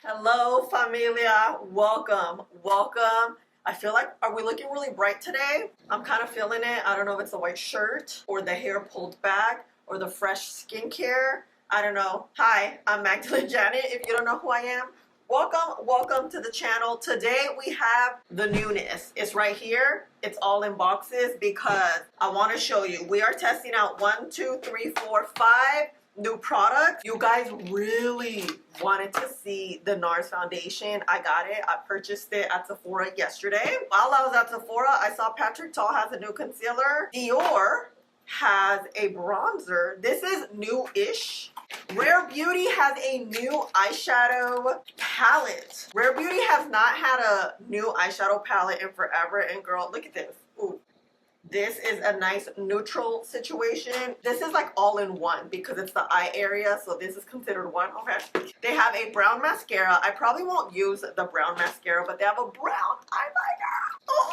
Hello, Familia. Welcome. I feel like, are we looking really bright today? I'm kind of feeling it. I don't know if it's the white shirt or the hair pulled back or the fresh skincare. I don't know. Hi, I'm Magdalene Janet. If you don't know who I am, welcome to the channel. Today we have the newness. It's right here. It's all in boxes because I want to show you. We are testing out 1, 2, 3, 4, 5 new products. You guys really wanted to see the Nars foundation. I got it. I purchased it at Sephora yesterday. While I was at Sephora, I saw Patrick Ta has a new concealer. Dior has a bronzer. This is new-ish. Rare Beauty has a new eyeshadow palette. Rare Beauty has not had a new eyeshadow palette in forever. And girl, look at this. Ooh. This is a nice neutral situation. This is like all in one because it's the eye area, so this is considered one. Okay. They have a brown mascara. I probably won't use the brown mascara, but they have a brown eyeliner. Oh,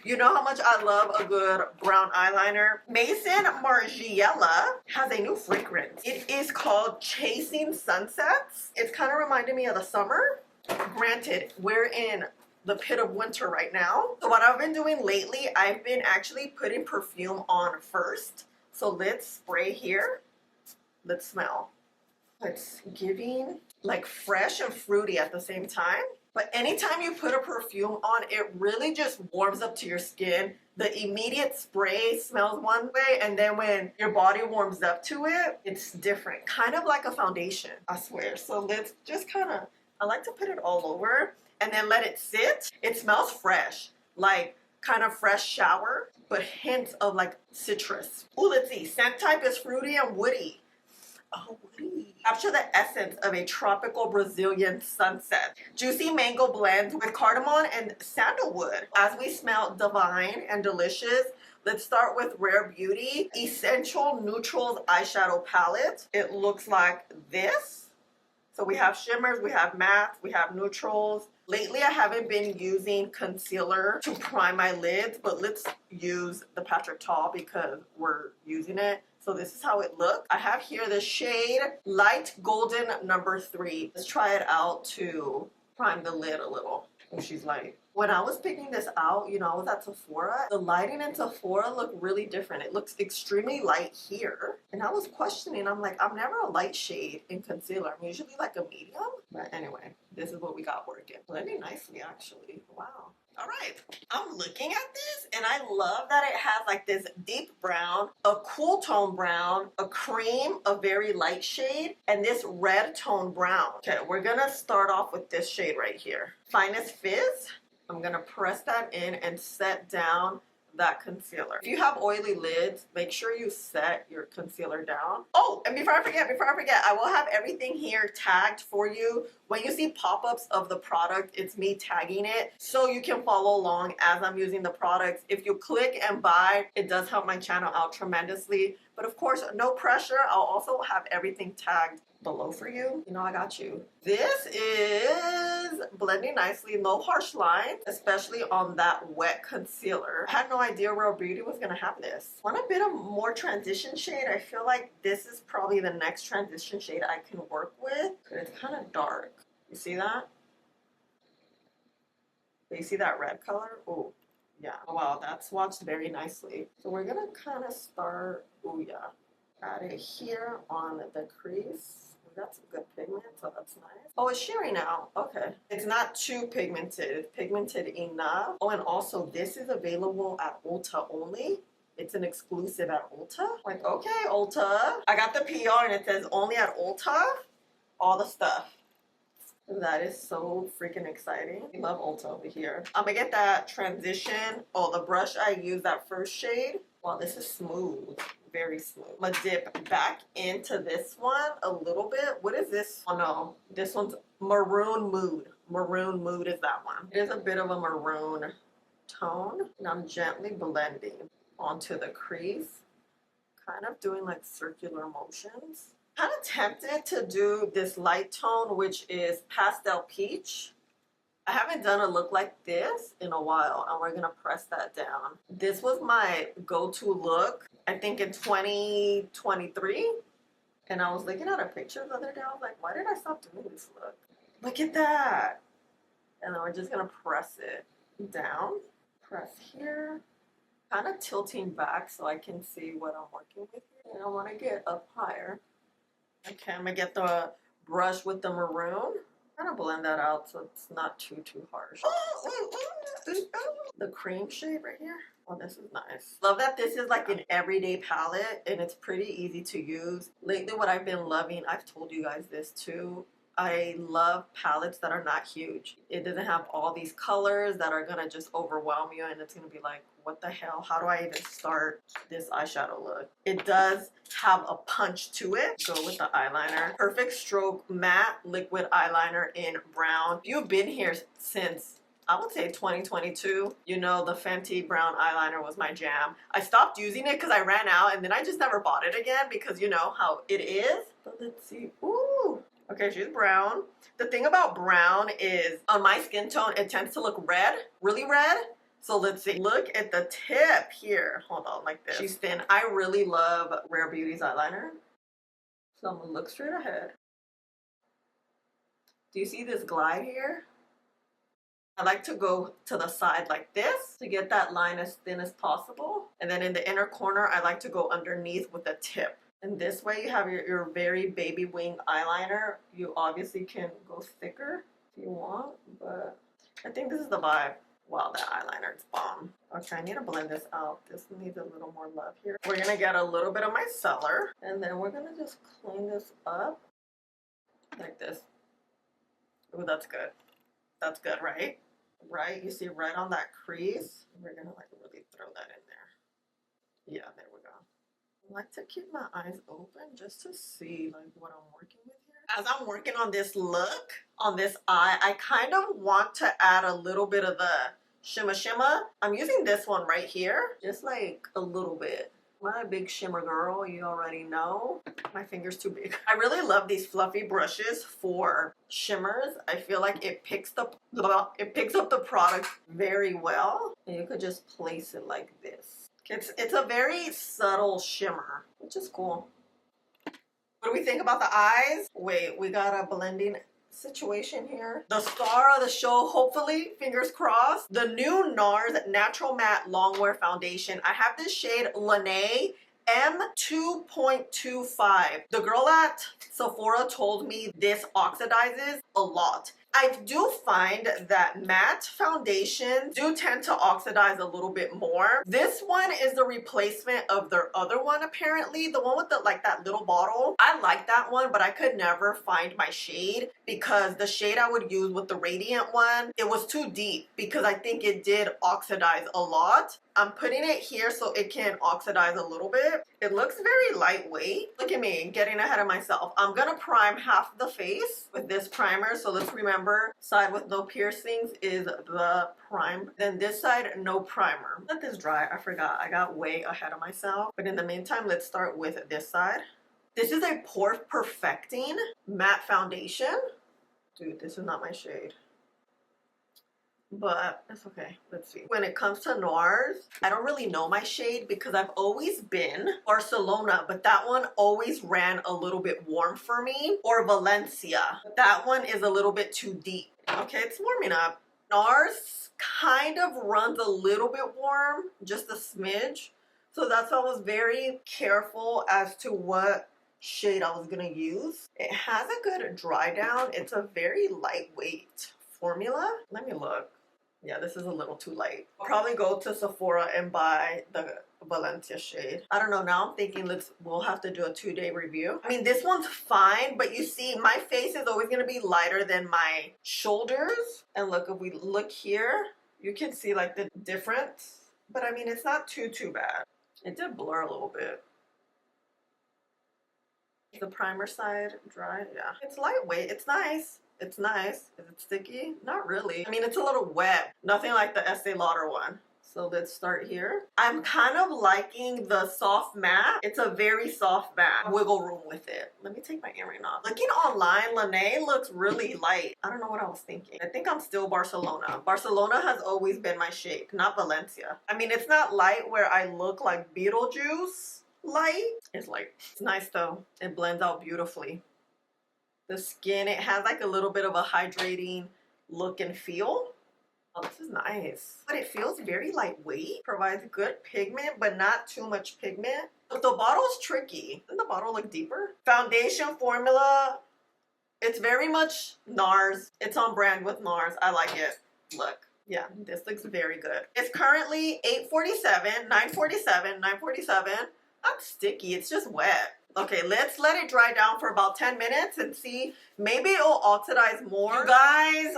you know how much I love a good brown eyeliner. Maison Margiela has a new fragrance. It is called Chasing Sunsets. It's kind of reminding me of the summer. Granted, we're in the pit of winter right now. So what I've been doing lately, I've been actually putting perfume on first. So let's spray here. Let's smell. It's giving like fresh and fruity at the same time. But anytime you put a perfume on, it really just warms up to your skin. The immediate spray smells one way, and then when your body warms up to it, it's different. Kind of like a foundation, I swear. So let's just I like to put it all over and then let it sit. It smells fresh, like kind of fresh shower, but hints of like citrus. Ooh, let's see. Scent type is fruity and woody. Oh, woody. Capture the essence of a tropical Brazilian sunset. Juicy mango blend with cardamom and sandalwood. As we smell divine and delicious, let's start with Rare Beauty Essential Neutrals Eyeshadow Palette. It looks like this. So we have shimmers, we have mattes, we have neutrals. Lately, I haven't been using concealer to prime my lids, but let's use the Patrick Ta because we're using it. So this is how it looks. I have here the shade Light Golden number 3. Let's try it out to prime the lid a little. Oh, she's light. When I was picking this out, you know, I was at Sephora. The lighting in Sephora looked really different. It looks extremely light here. And I was questioning, I'm like, I'm never a light shade in concealer. I'm usually like a medium. But anyway, this is what we got working. Blending nicely, actually. Wow. All right, I'm looking at this and I love that it has like this deep brown, a cool tone brown, a cream, a very light shade, and this red tone brown. Okay, we're gonna start off with this shade right here. Finest Fizz. I'm gonna press that in and set down that concealer. If you have oily lids, make sure you set your concealer down. Oh, and before I forget, I will have everything here tagged for you. When you see pop-ups of the product, it's me tagging it so you can follow along as I'm using the products. If you click and buy, it does help my channel out tremendously. But of course, no pressure. I'll also have everything tagged below for you. You know I got you. This is blending nicely, no harsh lines, especially on that wet concealer. I had no idea Rare Beauty was gonna have this. Want a bit of more transition shade? I feel like this is probably the next transition shade I can work with. It's kind of dark. You see that? You see that red color? Oh, yeah. Wow, that swatched very nicely. So we're gonna kind of start, oh yeah, add it here on the crease. We got some good pigment, so that's nice. Oh, it's sheery now. Okay. It's not too pigmented. It's pigmented enough. Oh, and also this is available at Ulta only. It's an exclusive at Ulta. Like, okay, Ulta. I got the PR and it says only at Ulta. All the stuff. That is so freaking exciting. I love Ulta over here. I'm gonna get that transition. Oh, the brush I used, that first shade. Wow, this is smooth. Very smooth. I'm gonna dip back into this one a little bit. What is this? Oh no, this one's Maroon Mood. Maroon Mood is that one. It is a bit of a maroon tone. And I'm gently blending onto the crease. Kind of doing like circular motions. Kind of tempted to do this light tone, which is Pastel Peach. I haven't done a look like this in a while, and we're gonna press that down. This was my go-to look, I think in 2023. And I was looking at a picture the other day, I was like, why did I stop doing this look? Look at that. And then we're just gonna press it down. Press here. Kind of tilting back so I can see what I'm working with here. And I want to get up higher. Okay, I'm gonna get the brush with the maroon. Kind of blend that out so it's not too harsh. The cream shade right here. Oh, this is nice. Love that this is like an everyday palette and it's pretty easy to use. Lately, what I've been loving, I've told you guys this too, I love palettes that are not huge. It doesn't have all these colors that are gonna just overwhelm you and it's gonna be like, what the hell? How do I even start this eyeshadow look? It does have a punch to it. Go with the eyeliner. Perfect Stroke Matte Liquid Eyeliner in brown. If you've been here since, I would say 2022, you know the Fenty brown eyeliner was my jam. I stopped using it because I ran out and then I just never bought it again because you know how it is. But let's see. Ooh. Okay, she's brown. The thing about brown is on my skin tone, it tends to look red, really red. So let's see. Look at the tip here. Hold on, like this. She's thin. I really love Rare Beauty's eyeliner. So I'm gonna look straight ahead. Do you see this glide here? I like to go to the side like this to get that line as thin as possible. And then in the inner corner, I like to go underneath with the tip. And this way you have your very baby wing eyeliner. You obviously can go thicker if you want, but I think this is the vibe. Wow, that eyeliner is bomb. Okay, I need to blend this out. This needs a little more love here. We're gonna get a little bit of my micellar, and then we're gonna just clean this up like this. Ooh, that's good. That's good, right? Right, you see right on that crease. We're gonna like really throw that in there. Yeah, there we go. I like to keep my eyes open just to see like what I'm working with here. As I'm working on this look, on this eye, I kind of want to add a little bit of the shimmer. I'm using this one right here, just like a little bit. I'm not a big shimmer girl, you already know. My finger's too big. I really love these fluffy brushes for shimmers. I feel like it picks up the product very well. And you could just place it like this. It's a very subtle shimmer, which is cool. What do we think about the eyes? Wait, we got a blending situation here. The star of the show, hopefully, fingers crossed. The new Nars Natural Matte Longwear Foundation. I have this shade Lene M2.25. The girl at Sephora told me this oxidizes a lot. I do find that matte foundations do tend to oxidize a little bit more. This one is the replacement of their other one apparently. The one with the like that little bottle. I like that one, but I could never find my shade because the shade I would use with the Radiant one, it was too deep because I think it did oxidize a lot. I'm putting it here so it can oxidize a little bit. It looks very lightweight. Look at me, getting ahead of myself. I'm gonna prime half the face with this primer. So let's remember, side with no piercings is the prime. Then this side, no primer. Let this dry, I forgot. I got way ahead of myself. But in the meantime, let's start with this side. This is a pore perfecting matte foundation. Dude, this is not my shade. But that's okay. Let's see. When it comes to Nars, I don't really know my shade because I've always been Barcelona, but that one always ran a little bit warm for me. Or Valencia. That one is a little bit too deep. Okay, it's warming up. Nars kind of runs a little bit warm, just a smidge. So that's why I was very careful as to what shade I was gonna use. It has a good dry down. It's a very lightweight formula. Let me look. Yeah, this is a little too light. I'll probably go to Sephora and buy the Valencia shade. I don't know, now I'm thinking we'll have to do a 2-day review. I mean, this one's fine, but you see, my face is always gonna be lighter than my shoulders. And look, if we look here, you can see like the difference. But I mean, it's not too bad. It did blur a little bit. The primer side dry, yeah. It's lightweight, it's nice. It's nice. Is it sticky? Not really. I mean, it's a little wet. Nothing like the Estee Lauder one. So let's start here. I'm kind of liking the soft matte. It's a very soft matte. Wiggle room with it. Let me take my earring off. Looking online, Lene looks really light. I don't know what I was thinking. I think I'm still Barcelona. Barcelona has always been my shade, not Valencia. I mean, it's not light where I look like Beetlejuice light. It's light. It's nice though. It blends out beautifully. the skin. It has like a little bit of a hydrating look and feel. Oh, this is nice. But it feels very lightweight. Provides good pigment, but not too much pigment. But the bottle's tricky. Doesn't the bottle look deeper? Foundation formula. It's very much Nars. It's on brand with Nars. I like it. Look. Yeah, this looks very good. It's currently $8.47, $9.47, $9.47. Not sticky, it's just wet. Okay, let's let it dry down for about 10 minutes and see. Maybe it'll oxidize more. You guys,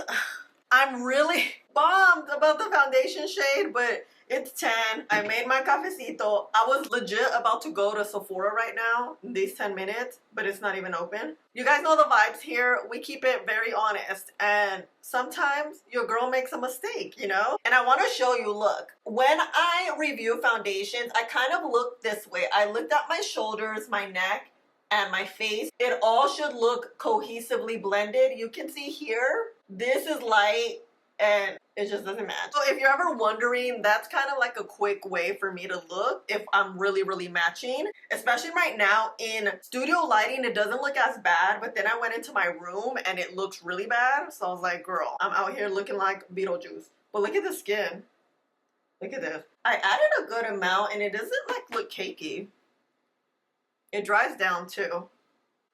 I'm really bummed about the foundation shade, but it's 10. I made my cafecito. I was legit about to go to Sephora right now in these 10 minutes, but it's not even open. You guys know the vibes here. We keep it very honest, and sometimes your girl makes a mistake, you know? And I want to show you, look. When I review foundations, I kind of look this way. I looked at my shoulders, my neck, and my face. It all should look cohesively blended. You can see here, this is light, and it just doesn't match. So if you're ever wondering, that's kind of like a quick way for me to look if I'm really matching. Especially right now in studio lighting, it doesn't look as bad, but then I went into my room and it looks really bad. So I was like, girl, I'm out here looking like Beetlejuice. But look at the skin. Look at this. I added a good amount and it doesn't like look cakey. It dries down too.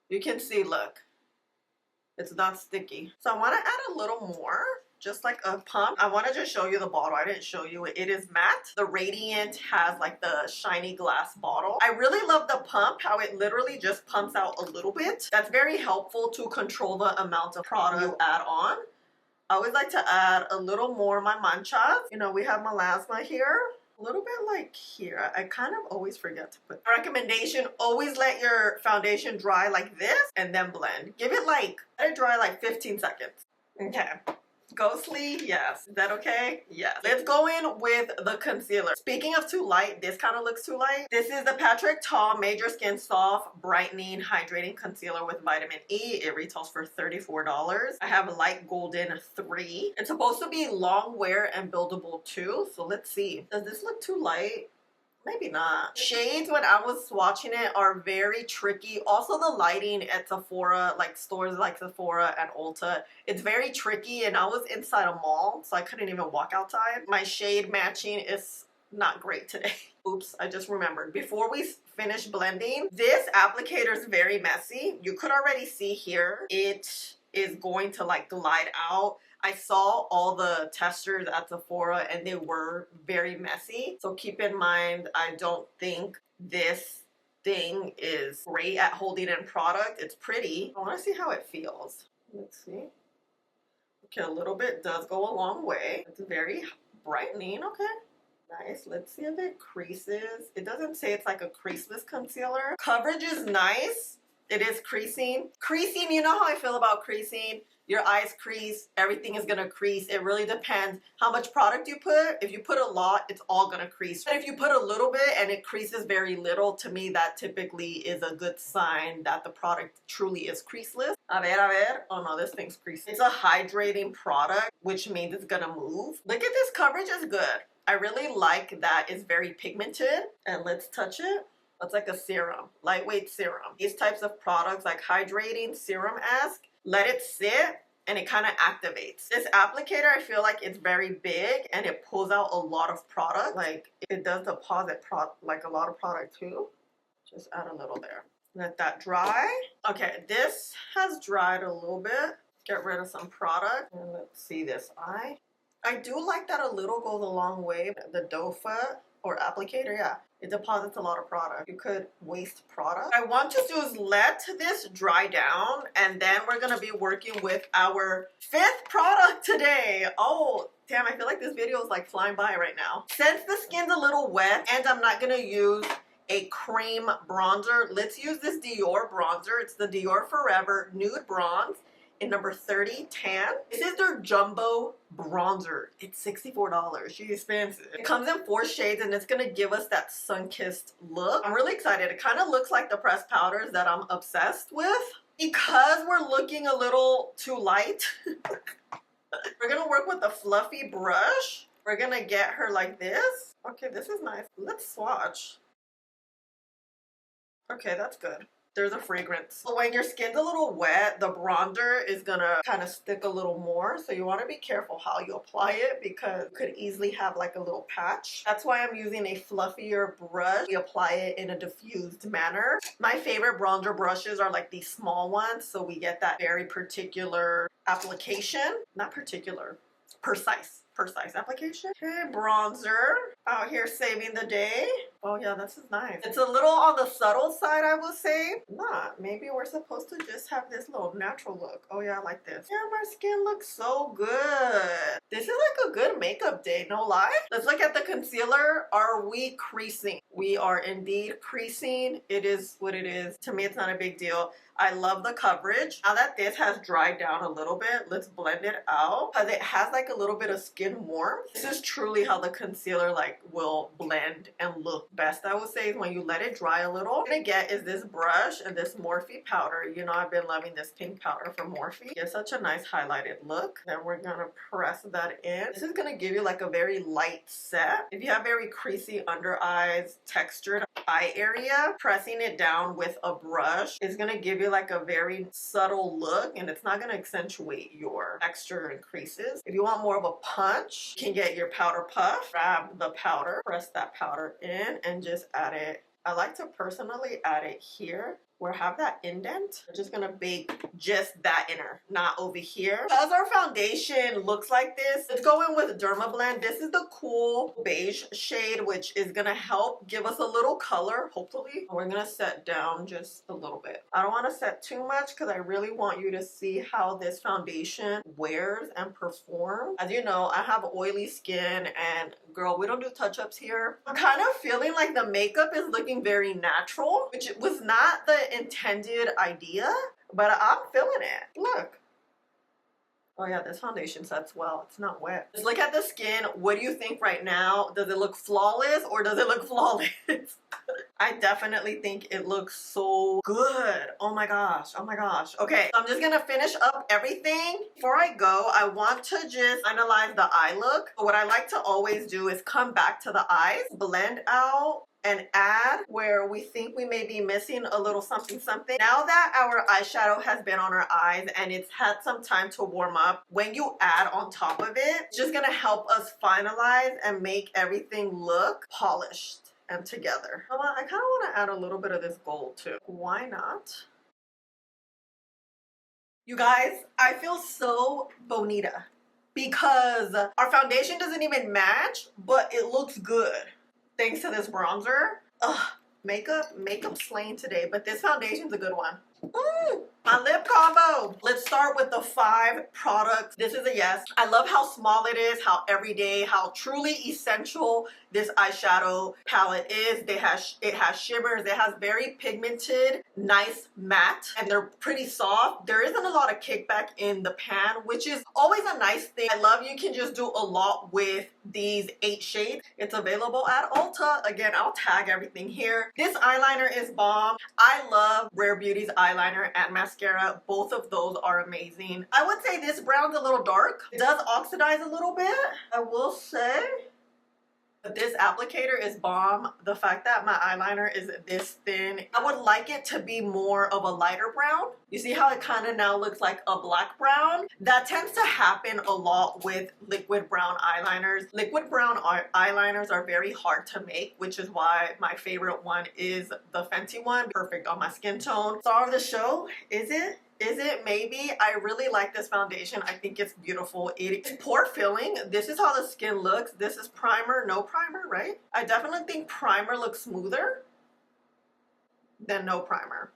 You can see, look, it's not sticky. So I want to add a little more. Just like a pump. I want to just show you the bottle. I didn't show you it. It is matte. The Radiant has like the shiny glass bottle. I really love the pump, how it literally just pumps out a little bit. That's very helpful to control the amount of product you add on. I always like to add a little more of my manchas. You know, we have melasma here. A little bit like here. I kind of always forget to put. Recommendation, always let your foundation dry like this and then blend. Give it like, let it dry like 15 seconds. Okay. Ghostly, yes. Is that okay? Yes. Let's go in with the concealer. Speaking of too light, this kind of looks too light. This is the Patrick Ta Major Skin Soft Brightening Hydrating Concealer with Vitamin E. It retails for $34. I have a light golden 3. It's supposed to be long wear and buildable too. So let's see. Does this look too light? Maybe not. Shades, when I was swatching it, are very tricky. Also, the lighting at Sephora, like stores like Sephora and Ulta, it's very tricky, and I was inside a mall, so I couldn't even walk outside. My shade matching is not great today. Oops, I just remembered. Before we finish blending, this applicator is very messy. You could already see here, it is going to like glide out. I saw all the testers at Sephora and they were very messy. So keep in mind, I don't think this thing is great at holding in product. It's pretty. I want to see how it feels. Let's see. Okay, a little bit does go a long way. It's very brightening. Okay. Nice. Let's see if it creases. It doesn't say it's like a creaseless concealer. Coverage is nice. It is creasing. Creasing, you know how I feel about creasing. Your eyes crease, everything is gonna crease. It really depends how much product you put. If you put a lot, it's all gonna crease. But if you put a little bit and it creases very little, to me that typically is a good sign that the product truly is creaseless. A ver. Oh no, this thing's creasing. It's a hydrating product, which means it's gonna move. Look at this, coverage is good. I really like that it's very pigmented. And let's touch it. It's like a serum, lightweight serum. These types of products, like hydrating serum-esque, let it sit and it kind of activates. This applicator, I feel like it's very big and it pulls out a lot of product. Like it does deposit like a lot of product too. Just add a little there. Let that dry. Okay, this has dried a little bit. Get rid of some product. And let's see this eye. I do like that a little goes a long way. The doe foot or applicator, yeah. It deposits a lot of product. You could waste product. What I want to do is let this dry down, and then we're gonna be working with our 5th product today. Oh, damn, I feel like this video is like flying by right now. Since the skin's a little wet and I'm not gonna use a cream bronzer, let's use this Dior bronzer. It's the Dior Forever Nude Bronze in number 30 tan. This is their jumbo bronzer. It's $64. She's expensive. It comes in 4 shades and it's gonna give us that sun-kissed look. I'm really excited. It kind of looks like the pressed powders that I'm obsessed with. Because we're looking a little too light, we're gonna work with a fluffy brush. We're gonna get her like this. Okay, this is nice. Let's swatch. Okay, that's good. There's a fragrance. So when your skin's a little wet, the bronzer is gonna kind of stick a little more. So you want to be careful how you apply it because you could easily have like a little patch. That's why I'm using a fluffier brush. We apply it in a diffused manner. My favorite bronzer brushes are like these small ones. So we get that very particular application. Not particular, precise application. Okay, bronzer out here saving the day. Oh yeah, this is nice. It's a little on the subtle side, I would say. Not. Maybe we're supposed to just have this little natural look. Oh yeah, I like this. Yeah, my skin looks so good. This is like a good makeup day, no lie. Let's look at the concealer. Are we creasing? We are indeed creasing. It is what it is. To me, it's not a big deal. I love the coverage. Now that this has dried down a little bit, let's blend it out because it has like a little bit of skin warmth. This is truly how the concealer like will blend and look best, I would say, is when you let it dry a little. What I'm gonna get is this brush and this Morphe powder. You know, I've been loving this pink powder from Morphe. It's such a nice highlighted look. Then we're gonna press that in. This is gonna give you like a very light set. If you have very creasy under eyes, textured eye area, pressing it down with a brush is gonna give you like a very subtle look, and it's not gonna accentuate your texture and creases. If you want more of a punch, you can get your powder puff. Grab the powder, press that powder in, and just add it. I like to personally add it here where I have that indent. I'm just gonna bake just that inner, not over here. Because our foundation looks like this, let's go in with Derma Blend. This is the cool beige shade, which is gonna help give us a little color, hopefully. We're gonna set down just a little bit. I don't wanna set too much because I really want you to see how this foundation wears and performs. As you know, I have oily skin, and girl, we don't do touch-ups here. I'm kind of feeling like the makeup is looking very natural, which was not the intended idea, but I'm feeling it. Look. Oh yeah, this foundation sets well. It's not wet. Just look at the skin. What do you think right now? Does it look flawless or does it look flawless? I definitely think it looks so good. Oh my gosh. Oh my gosh. Okay, so I'm just gonna finish up everything. Before I go, I want to just analyze the eye look. What I like to always do is come back to the eyes, blend out, and add where we think we may be missing a little something. Now that our eyeshadow has been on our eyes and it's had some time to warm up, when you add on top of it, it's just gonna help us finalize and make everything look polished and together. I kind of want to add a little bit of this gold too. Why not? You guys, I feel so bonita because our foundation doesn't even match, but it looks good. Thanks to this bronzer. Ugh, makeup slaying today, but this foundation's a good one. My lip combo. Let's start with the 5 products. This is a yes. I love how small it is, how everyday, how truly essential this eyeshadow palette is. It has shimmers. It has very pigmented, nice matte, and they're pretty soft. There isn't a lot of kickback in the pan, which is always a nice thing. I love you can just do a lot with these 8 shades. It's available at Ulta. Again, I'll tag everything here. This eyeliner is bomb. I love Rare Beauty's eyeliner and mascara. Both of those are amazing. I would say this brown's a little dark. It does oxidize a little bit, I will say. But this applicator is bomb. The fact that my eyeliner is this thin, I would like it to be more of a lighter brown. You see how it kind of now looks like a black brown? That tends to happen a lot with liquid brown eyeliners. Liquid brown eyeliners are very hard to make, which is why my favorite one is the Fenty one. Perfect on my skin tone. Star of the show, is it? Is it? Maybe. I really like this foundation. I think it's beautiful. It's pore filling. This is how the skin looks. This is primer, no primer, right? I definitely think primer looks smoother than no primer.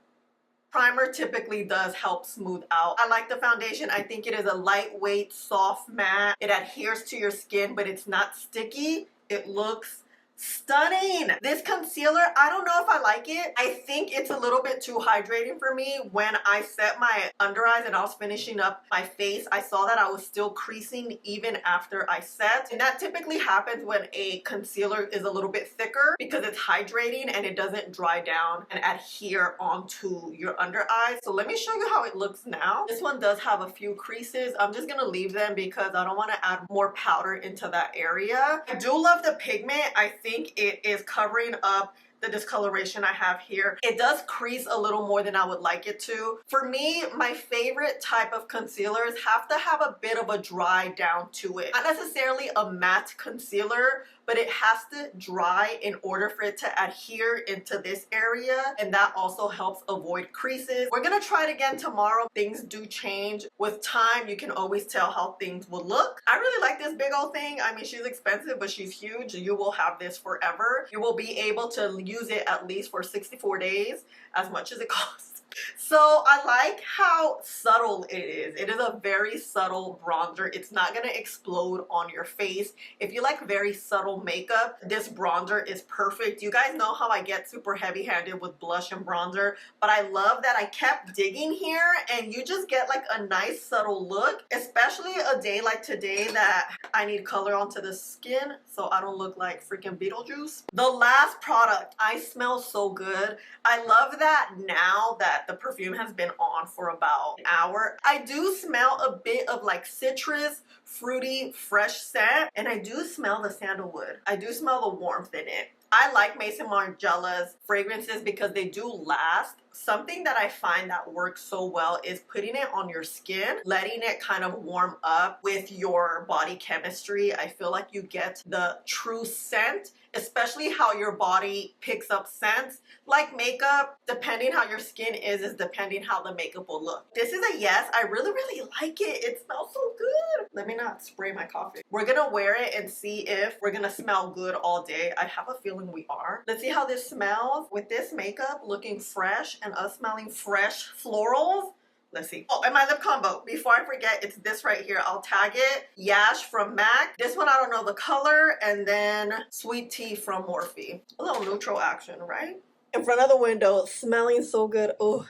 Primer typically does help smooth out. I like the foundation. I think it is a lightweight, soft matte. It adheres to your skin, but it's not sticky. It looks stunning. This concealer, I don't know if I like it. I think it's a little bit too hydrating for me. When I set my under eyes and I was finishing up my face, I saw that I was still creasing even after I set. And that typically happens when a concealer is a little bit thicker because it's hydrating and it doesn't dry down and adhere onto your under eyes. So let me show you how it looks now. This one does have a few creases. I'm just gonna leave them because I don't want to add more powder into that area. I do love the pigment. I think it is covering up the discoloration I have here. It does crease a little more than I would like it to. For me, my favorite type of concealers have to have a bit of a dry down to it. Not necessarily a matte concealer, but it has to dry in order for it to adhere into this area, and that also helps avoid creases. We're gonna try it again tomorrow. Things do change. With time, you can always tell how things will look. I really like this big old thing. I mean, she's expensive, but she's huge. You will have this forever. You will be able to use it at least for 64 days, as much as it costs. So I like how subtle it is. It is a very subtle bronzer. It's not gonna explode on your face. If you like very subtle makeup, this bronzer is perfect. You guys know how I get super heavy-handed with blush and bronzer, but I love that I kept digging here and you just get like a nice subtle look, especially a day like today that I need color onto the skin so I don't look like freaking Beetlejuice. The last product, I smell so good. I love that now that the perfume has been on for about an hour. I do smell a bit of like citrus, fruity, fresh scent, and I do smell the sandalwood. I do smell the warmth in it. I like Maison Margiela's fragrances because they do last. Something that I find that works so well is putting it on your skin, letting it kind of warm up with your body chemistry. I feel like you get the true scent, especially how your body picks up scents. Like makeup, depending how your skin is depending how the makeup will look. This is a yes. I really, really like it. It smells so good. Let me not spray my coffee. We're gonna wear it and see if we're gonna smell good all day. I have a feeling we are. Let's see how this smells with this makeup looking fresh and us smelling fresh florals. Let's see. Oh, and my lip combo. Before I forget, it's this right here. I'll tag it. Yash from MAC. This one, I don't know the color. And then Sweet Tea from Morphe. A little neutral action, right? In front of the window, smelling so good. Oh,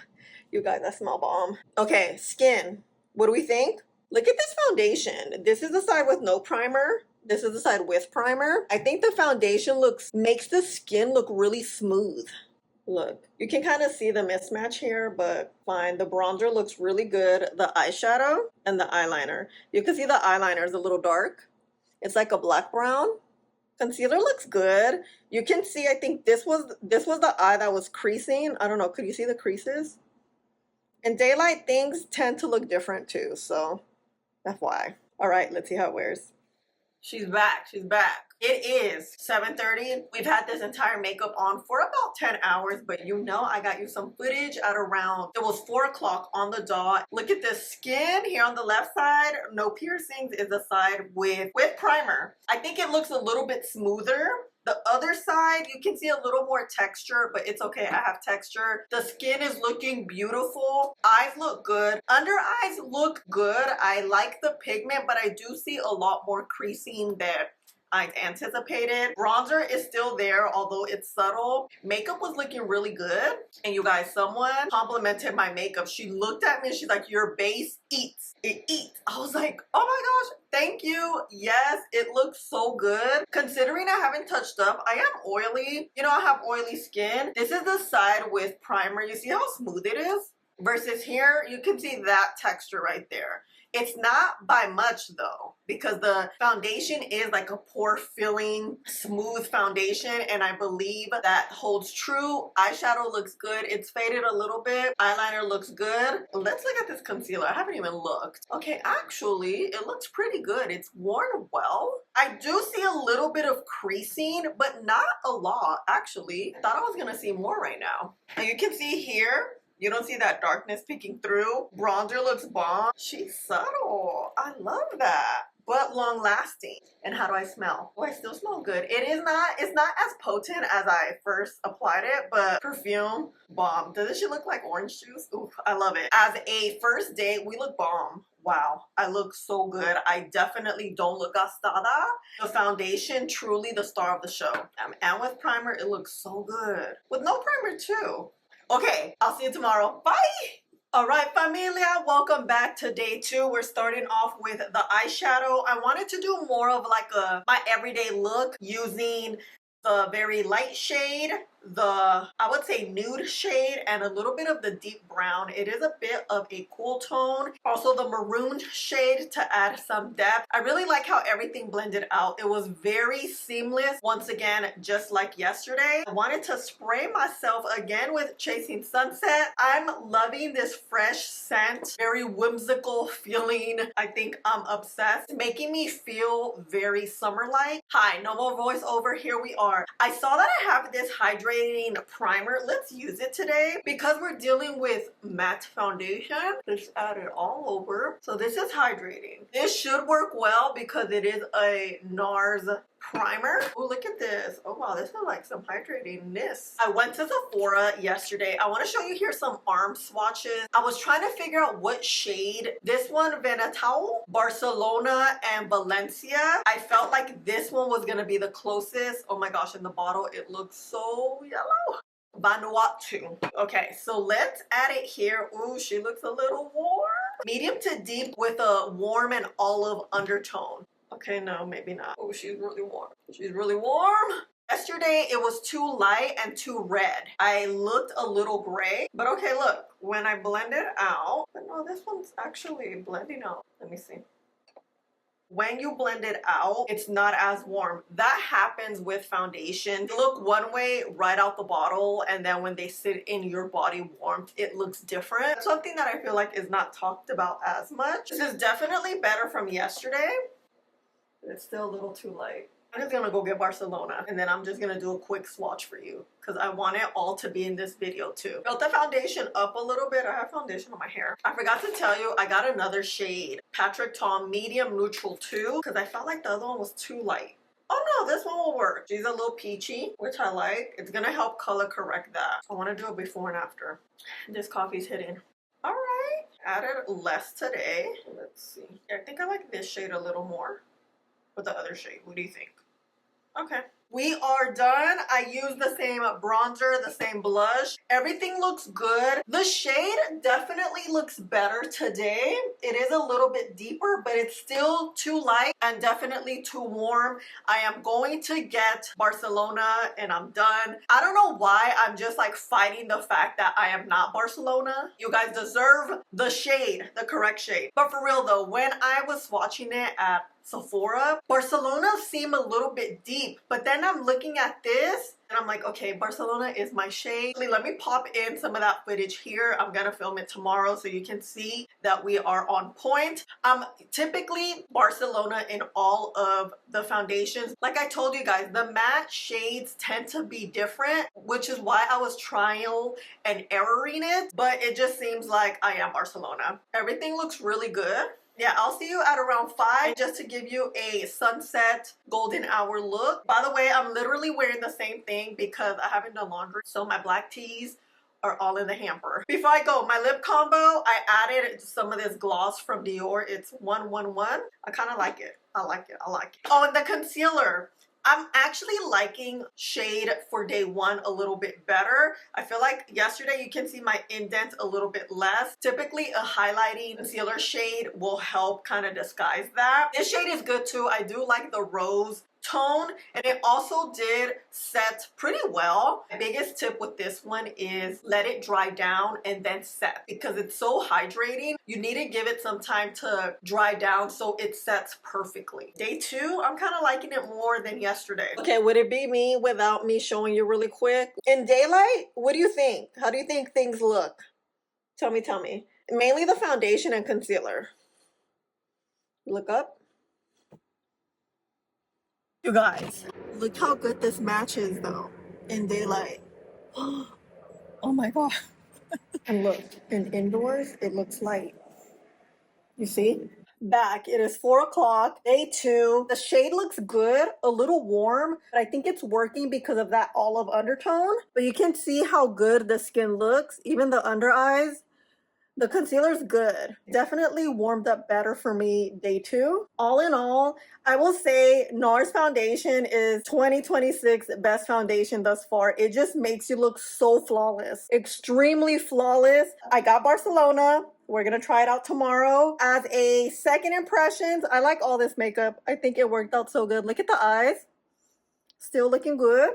you guys, that smell bomb. Okay, skin. What do we think? Look at this foundation. This is the side with no primer. This is the side with primer. I think the foundation makes the skin look really smooth. Look, you can kind of see the mismatch here, but fine. The bronzer looks really good. The eyeshadow and the eyeliner. You can see the eyeliner is a little dark. It's like a black brown. Concealer looks good. You can see, I think this was the eye that was creasing. I don't know, could you see the creases? In daylight, things tend to look different too, so that's why. All right, let's see how it wears. She's back, she's back. It is 7:30. We've had this entire makeup on for about 10 hours, but you know I got you some footage at around, it was 4 o'clock on the dot. Look at the skin here on the left side. No piercings is the side with primer. I think it looks a little bit smoother. The other side, you can see a little more texture, but it's okay, I have texture. The skin is looking beautiful. Eyes look good. Under eyes look good. I like the pigment, but I do see a lot more creasing than I anticipated. Bronzer is still there, although it's subtle. Makeup was looking really good. And you guys, someone complimented my makeup. She looked at me and she's like, your base eats. It eats. I was like, oh my gosh, thank you. Yes, it looks so good. Considering I haven't touched up, I am oily. You know, I have oily skin. This is the side with primer. You see how smooth it is? Versus here, you can see that texture right there. It's not by much though, because the foundation is like a pore filling, smooth foundation, and I believe that holds true. Eyeshadow looks good. It's faded a little bit. Eyeliner looks good. Let's look at this concealer. I haven't even looked. Okay, actually, it looks pretty good. It's worn well. I do see a little bit of creasing, but not a lot, actually. I thought I was gonna see more right now. And you can see here, you don't see that darkness peeking through. Bronzer looks bomb. She's subtle. I love that. But long lasting. And how do I smell? Oh, I still smell good. It's not as potent as I first applied it, but perfume, bomb. Doesn't she look like orange juice? Ooh, I love it. As a first date, we look bomb. Wow, I look so good. I definitely don't look gastada. The foundation, truly the star of the show. And with primer, it looks so good. With no primer too. Okay, I'll see you tomorrow. Bye! All right, Familia, welcome back to day 2. We're starting off with the eyeshadow. I wanted to do more of like my everyday look using the very light shade I would say nude shade and a little bit of the deep brown. It is a bit of a cool tone. Also the maroon shade to add some depth. I really like how everything blended out. It was very seamless. Once again, just like yesterday. I wanted to spray myself again with Chasing Sunset. I'm loving this fresh scent. Very whimsical feeling. I think I'm obsessed. Making me feel very summer-like. Hi, no more voiceover. Here we are. I saw that I have this hydrating primer. Let's use it today because we're dealing with matte foundation. Just add it all over. So this is hydrating. This should work well because it is a Nars primer. Oh, look at this. Oh wow, this is like some hydratingness. I went to Sephora yesterday. I want to show you here some arm swatches. I was trying to figure out what shade. This one, Venetau, Barcelona, and Valencia. I felt like this one was gonna be the closest. Oh my gosh, in the bottle it looks so yellow. Vanuatu. Okay, so let's add it here. Ooh, she looks a little warm. Medium to deep with a warm and olive undertone. Okay, no, maybe not. Oh, she's really warm. She's really warm. Yesterday, it was too light and too red. I looked a little gray, but okay, look, when I blend it out, but no, this one's actually blending out. Let me see. When you blend it out, it's not as warm. That happens with foundation. They look one way right out the bottle, and then when they sit in your body warmth, it looks different. Something that I feel like is not talked about as much. This is definitely better from yesterday. It's still a little too light. I'm just gonna go get Barcelona and then I'm just gonna do a quick swatch for you because I want it all to be in this video too. Built the foundation up a little bit. I have foundation on my hair. I forgot to tell you, I got another shade, Patrick Tom Medium Neutral 2, because I felt like the other one was too light. Oh no, this one will work. She's a little peachy, which I like. It's gonna help color correct that. I want to do a before and after. This coffee's hitting. All right, added less today. Let's see. I think I like this shade a little more. With the other shade. What do you think? Okay. We are done. I used the same bronzer, the same blush. Everything looks good. The shade definitely looks better today. It is a little bit deeper, but it's still too light and definitely too warm. I am going to get Barcelona and I'm done. I don't know why I'm just like fighting the fact that I am not Barcelona. You guys deserve the shade, the correct shade. But for real though, when I was swatching it at Sephora, Barcelona seemed a little bit deep, but then I'm looking at this and I'm like, okay, Barcelona is my shade. Let me pop in some of that footage here. I'm gonna film it tomorrow so you can see that we are on point. Typically Barcelona in all of the foundations. Like I told you guys, the matte shades tend to be different, which is why I was trial and erroring it, but it just seems like I am Barcelona. Everything looks really good. Yeah, I'll see you at around 5 just to give you a sunset golden hour look. By the way, I'm literally wearing the same thing because I haven't done laundry, so my black tees are all in the hamper. Before I go, my lip combo, I added some of this gloss from Dior. It's 111. I kind of like it. I like it. I like it. Oh, and the concealer. I'm actually liking shade for day one a little bit better. I feel like yesterday you can see my indent a little bit less. Typically a highlighting concealer shade will help kind of disguise that. This shade is good too. I do like the rose tone and it also did set pretty well. My biggest tip with this one is let it dry down and then set because it's so hydrating. You need to give it some time to dry down so it sets perfectly. Day 2, I'm kind of liking it more than yesterday. Okay, would it be me without me showing you really quick? In daylight, what do you think? How do you think things look? Tell me, tell me. Mainly the foundation and concealer. Look up. You guys, look how good this matches though in daylight. Oh my god. And look, in indoors, it looks light. You see? Back, it is 4 o'clock, day 2. The shade looks good, a little warm, but I think it's working because of that olive undertone. But you can see how good the skin looks, even the under eyes. The concealer's good. Definitely warmed up better for me day 2. All in all, I will say Nars Foundation is 2026 best foundation thus far. It just makes you look so flawless. Extremely flawless. I got Barcelona. We're gonna try it out tomorrow. As a second impressions, I like all this makeup. I think it worked out so good. Look at the eyes. Still looking good.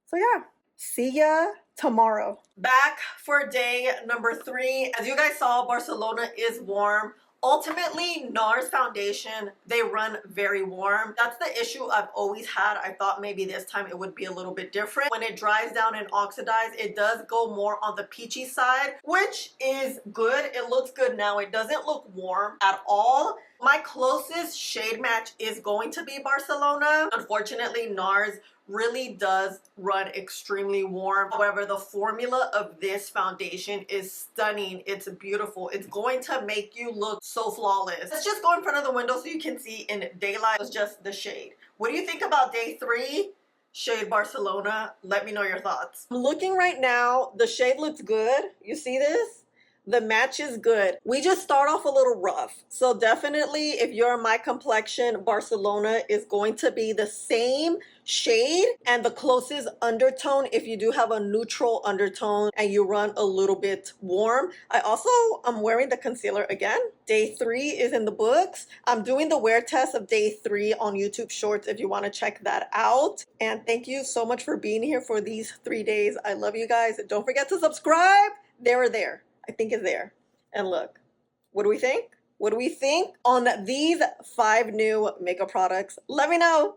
So yeah. See ya tomorrow. Back for day number 3. As you guys saw, Barcelona is warm. Ultimately, Nars Foundation, they run very warm. That's the issue I've always had. I thought maybe this time it would be a little bit different. When it dries down and oxidizes, it does go more on the peachy side, which is good. It looks good now. It doesn't look warm at all. My closest shade match is going to be Barcelona. Unfortunately, Nars really does run extremely warm. However, the formula of this foundation is stunning. It's beautiful. It's going to make you look so flawless. Let's just go in front of the window so you can see in daylight. It's just the shade. What do you think about day 3? Shade Barcelona. Let me know your thoughts. I'm looking right now. The shade looks good. You see this? The match is good. We just start off a little rough. So definitely, if you're my complexion, Barcelona is going to be the same shade and the closest undertone if you do have a neutral undertone and you run a little bit warm. I'm wearing the concealer again. Day 3 is in the books. I'm doing the wear test of day 3 on YouTube Shorts if you want to check that out. And thank you so much for being here for these 3 days. I love you guys. Don't forget to subscribe. There or there. I think it's there. And look, what do we think? What do we think on these 5 new makeup products? Let me know.